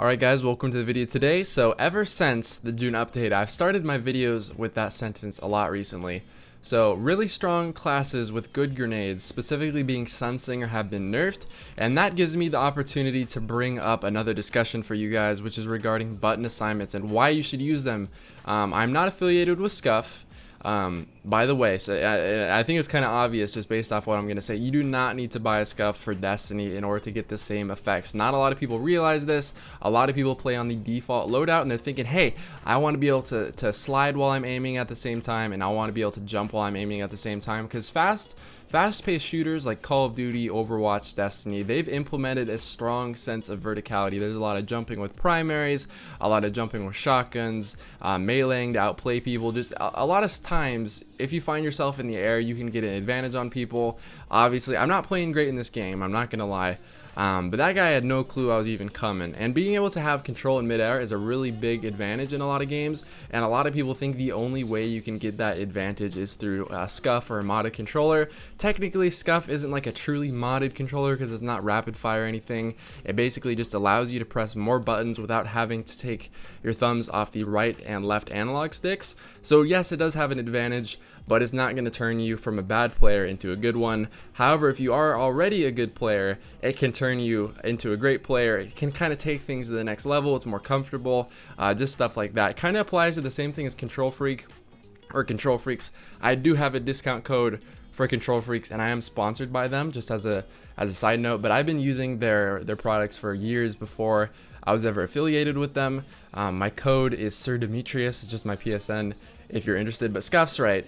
Alright guys, welcome to the video today. So ever since the June update, I've started my videos with that sentence a lot recently. So really strong classes with good grenades, specifically being Sunsinger, have been nerfed, and that gives me the opportunity to bring up another discussion for you guys, which is regarding button assignments and why you should use them. I'm not affiliated with Scuf. By the way, so I think it's kind of obvious just based off what I'm going to say. You do not need to buy a Scuf for Destiny in order to get the same effects. Not a lot of people realize this. A lot of people play on the default loadout and they're thinking, hey, I want to be able to slide while I'm aiming at the same time, and I want to be able to jump while I'm aiming at the same time, because fast-paced shooters like Call of Duty, Overwatch, Destiny, they've implemented a strong sense of verticality. There's a lot of jumping with primaries, a lot of jumping with shotguns, meleeing to outplay people. Just a lot of times, if you find yourself in the air, you can get an advantage on people. Obviously, I'm not playing great in this game, I'm not gonna lie. But that guy had no clue I was even coming, and being able to have control in midair is a really big advantage in a lot of games, and a lot of people think the only way you can get that advantage is through a Scuf or a modded controller. Technically, Scuf isn't like a truly modded controller because it's not rapid fire or anything. It basically just allows you to press more buttons without having to take your thumbs off the right and left analog sticks. So yes, it does have an advantage, but it's not going to turn you from a bad player into a good one. However, if you are already a good player, it can turn you into a great player. It can kind of take things to the next level. It's more comfortable, just stuff like that. It kind of applies to the same thing as Kontrol Freek or Kontrol Freeks. I do have a discount code for Kontrol Freeks, and I am sponsored by them, just as a side note. But I've been using their products for years before I was ever affiliated with them. My code is SirDimetrious. It's just my PSN if you're interested. But Scuf's right.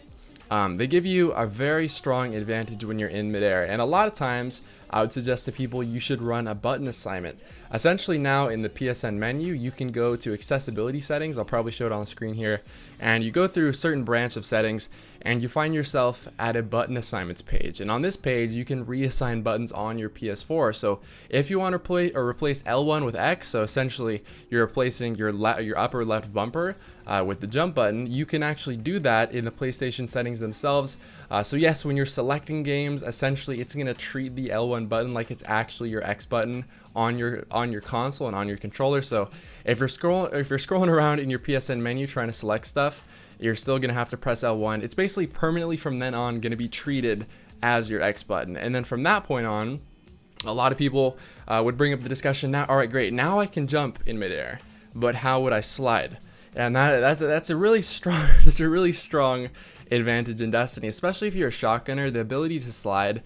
They give you a very strong advantage when you're in midair, and a lot of times I would suggest to people you should run a button assignment. Essentially, now in the PSN menu, you can go to accessibility settings. I'll probably show it on the screen here, and you go through a certain branch of settings and you find yourself at a button assignments page, and on this page you can reassign buttons on your PS4. So if you want to replace L1 with X, so essentially you're replacing your upper left bumper with the jump button, you can actually do that in the PlayStation settings themselves. So yes, when you're selecting games, essentially it's going to treat the L1 button like it's actually your X button on your console and on your controller. So if you're scrolling around in your PSN menu trying to select stuff, you're still going to have to press L1. It's basically permanently from then on going to be treated as your X button. And then from that point on, a lot of people would bring up the discussion, now, all right, great, now I can jump in midair, but how would I slide? And that's a really strong advantage in Destiny, especially if you're a shotgunner. The ability to slide,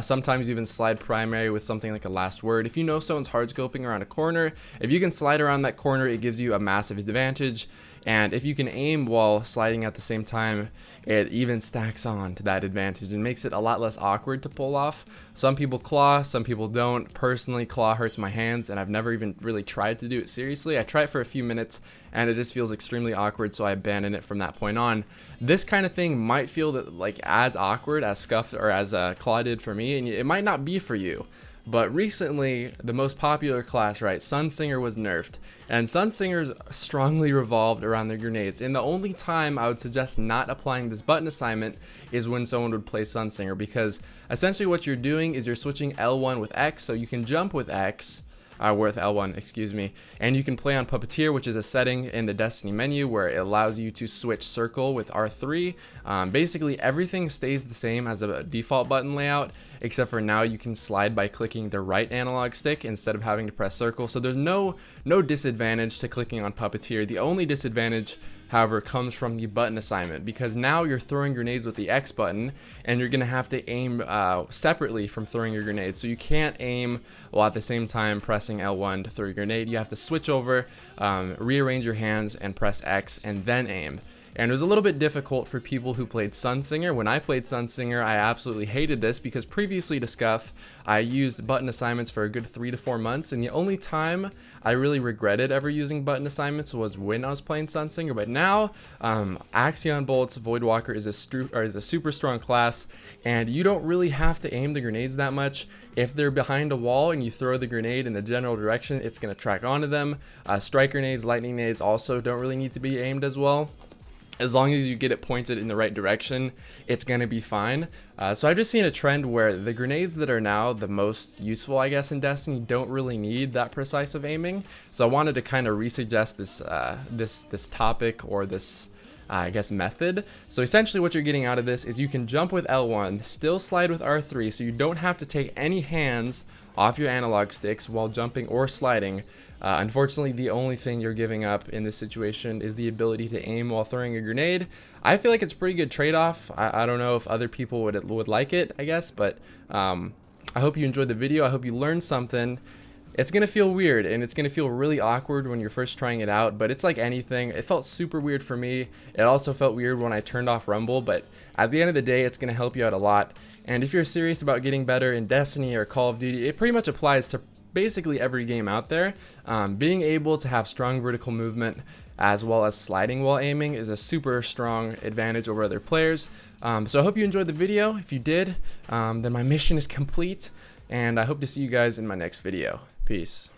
sometimes even slide primary with something like a last word. If you know someone's hard scoping around a corner, if you can slide around that corner, it gives you a massive advantage. And if you can aim while sliding at the same time, it even stacks on to that advantage and makes it a lot less awkward to pull off. Some people claw, some people don't. Personally, claw hurts my hands, and I've never even really tried to do it seriously. I tried for a few minutes and it just feels extremely awkward, so I abandoned it from that point on. This kind of thing might feel like as awkward as Scuf or as claw did for me, and it might not be for you. But recently, the most popular class, right, Sunsinger, was nerfed, and Sunsingers strongly revolved around their grenades. And the only time I would suggest not applying this button assignment is when someone would play Sunsinger, because essentially what you're doing is you're switching L1 with X, so you can jump with X, with L1, excuse me, and you can play on Puppeteer, which is a setting in the Destiny menu where it allows you to switch circle with R3. Basically everything stays the same as a default button layout, except for now you can slide by clicking the right analog stick instead of having to press circle. So there's no disadvantage to clicking on Puppeteer. The only disadvantage, however, comes from the button assignment, because now you're throwing grenades with the X button and you're gonna have to aim separately from throwing your grenade. So you can't aim while at the same time pressing L1 to throw your grenade. You have to switch over, rearrange your hands and press X and then aim. And it was a little bit difficult for people who played Sunsinger. When I played Sunsinger, I absolutely hated this, because previously to Scuf, I used button assignments for a good 3 to 4 months, and the only time I really regretted ever using button assignments was when I was playing Sunsinger. But now, Axion Bolt's Voidwalker is a super strong class, and you don't really have to aim the grenades that much. If they're behind a wall and you throw the grenade in the general direction, it's going to track onto them. Strike grenades, lightning nades also don't really need to be aimed as well. as long as you get it pointed in the right direction, it's going to be fine. So I've just seen a trend where the grenades that are now the most useful, I guess, in Destiny don't really need that precise of aiming. So I wanted to kind of resuggest this topic, or this I guess method. So essentially what you're getting out of this is you can jump with L1, still slide with R3, so you don't have to take any hands off your analog sticks while jumping or sliding. Unfortunately, the only thing you're giving up in this situation is the ability to aim while throwing a grenade. I feel like it's a pretty good trade-off. I don't know if other people would like it, I guess, but I hope you enjoyed the video. I hope you learned something. It's going to feel weird, and it's going to feel really awkward when you're first trying it out, but it's like anything. It felt super weird for me. It also felt weird when I turned off Rumble, but at the end of the day, it's going to help you out a lot. And if you're serious about getting better in Destiny or Call of Duty, it pretty much applies to basically every game out there. Being able to have strong vertical movement as well as sliding while aiming is a super strong advantage over other players. So I hope you enjoyed the video. If you did, then my mission is complete, and I hope to see you guys in my next video. Peace.